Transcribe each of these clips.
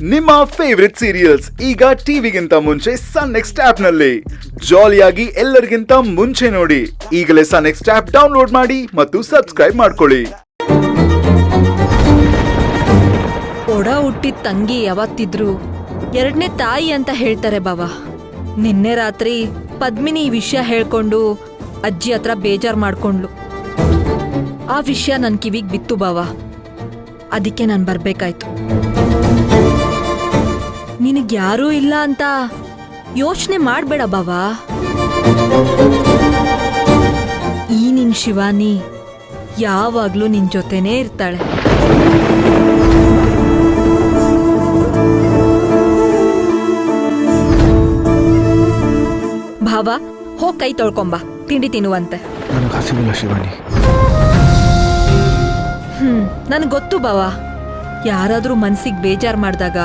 ನಿಮ್ಮ favourite serials ಈಗ ಟಿವಿಗಿಂತ ಮುಂಚೆ ಸನ್ ನೆಕ್ಸ್ಟ್ ಆಪ್ ನಲ್ಲಿ ಜಾಲಿಯಾಗಿ ಎಲ್ಲರಿಗಿಂತ ಮುಂಚೆ ನೋಡಿ. ಈಗಲೇ ಸನ್ ನೆಕ್ಸ್ಟ್ ಆಪ್ ಡೌನ್ಲೋಡ್ ಮಾಡಿ ಮತ್ತು ಸಬ್ಸ್ಕ್ರೈಬ್ ಮಾಡ್ಕೊಳ್ಳಿ. ಒಡ ಹುಟ್ಟಿದ ತಂಗಿ ಯಾವತ್ತಿದ್ರು ಎರಡನೇ ತಾಯಿ ಅಂತ ಹೇಳ್ತಾರೆ ಬಾವ. ನಿನ್ನೆ ರಾತ್ರಿ ಪದ್ಮಿನಿ ಈ ವಿಷಯ ಹೇಳ್ಕೊಂಡು ಅಜ್ಜಿ ಹತ್ರ ಬೇಜಾರ್ ಮಾಡ್ಕೊಂಡ್ಲು. ಆ ವಿಷಯ ನನ್ ಕಿವಿಗ್ ಬಿತ್ತು ಬಾವ. ಅದಕ್ಕೆ ನಾನು ಬರ್ಬೇಕಾಯ್ತು. ನಿನಗ್ ಯಾರೂ ಇಲ್ಲ ಅಂತ ಯೋಚನೆ ಮಾಡ್ಬೇಡ ಬಾವ. ಈ ನಿನ್ ಶಿವಾನಿ ಯಾವಾಗ್ಲೂ ನಿನ್ ಜೊತೆನೇ ಇರ್ತಾಳೆ. ಭಾವ, ಹೋಗ್ ಕೈ ತೊಳ್ಕೊಂಬ, ತಿಂಡಿ ತಿನ್ನುವಂತೆ. ನನಗೆ ಹಸಿವಿಲ್ಲ ಶಿವಾನಿ. ನನಗೆ ಗೊತ್ತು ಬಾವ. ಯಾರಾದ್ರೂ ಮನ್ಸಿಗೆ ಬೇಜಾರ್ ಮಾಡಿದಾಗ,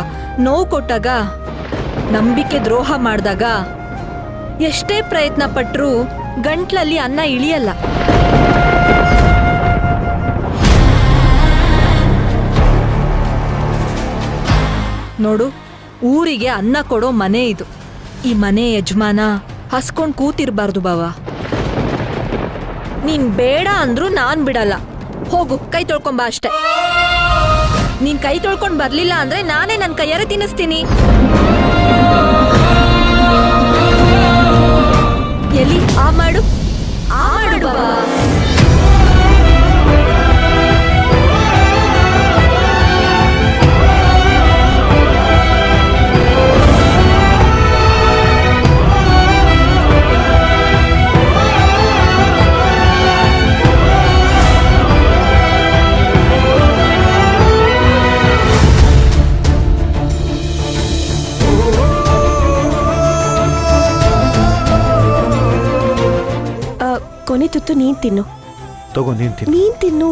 ನೋವು ಕೊಟ್ಟಾಗ, ನಂಬಿಕೆ ದ್ರೋಹ ಮಾಡಿದಾಗ ಎಷ್ಟೇ ಪ್ರಯತ್ನ ಪಟ್ರೂ ಗಂಟ್ಲಲ್ಲಿ ಅನ್ನ ಇಳಿಯಲ್ಲ. ನೋಡು, ಊರಿಗೆ ಅನ್ನ ಕೊಡೋ ಮನೆ ಇದು. ಈ ಮನೆ ಯಜಮಾನ ಹಸ್ಕೊಂಡ್ ಕೂತಿರ್ಬಾರ್ದು ಬಾವ. ನೀನ್ ಬೇಡ ಅಂದ್ರೂ ನಾನ್ ಬಿಡಲ್ಲ. ಹೋಗು, ಕೈ ತೊಳ್ಕೊಂಬ ಅಷ್ಟೆ. ನೀನ್ ಕೈ ತೊಳ್ಕೊಂಡ್ ಬರ್ಲಿಲ್ಲ ಅಂದ್ರೆ ನಾನೇ ನನ್ ಕೈಯಾರೆ ತಿನ್ನಿಸ್ತೀನಿ. ಎಲ್ಲಿ ಆ ಮಾಡು ಬಾಬಾ. ಕೊನೆ ತುತ್ತು ನೀನ್ ತಿನ್ನು. ತಗೋ, ನೀನ್ ತಿನ್ನು.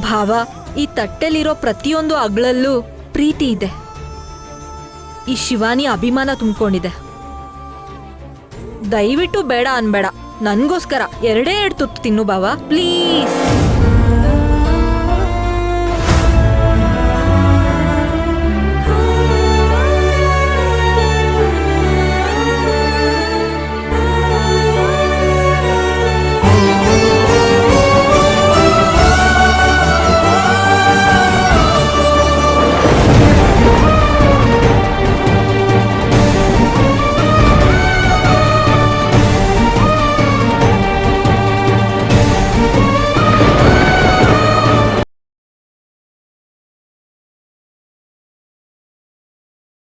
ಭಾವ, ಈ ತಟ್ಟೆಲಿರೋ ಪ್ರತಿಯೊಂದು ಅಗಳಲ್ಲೂ ಪ್ರೀತಿ ಇದೆ. ಈ ಶಿವಾನಿ ಅಭಿಮಾನ ತುಂಬಿಕೊಂಡಿದೆ. ದಯವಿಟ್ಟು ಬೇಡ ಅನ್ಬೇಡ. ನನ್ಗೋಸ್ಕರ ಎರಡೇ ಎರಡು ತುತ್ತು ತಿನ್ನು ಬಾವ, ಪ್ಲೀಸ್.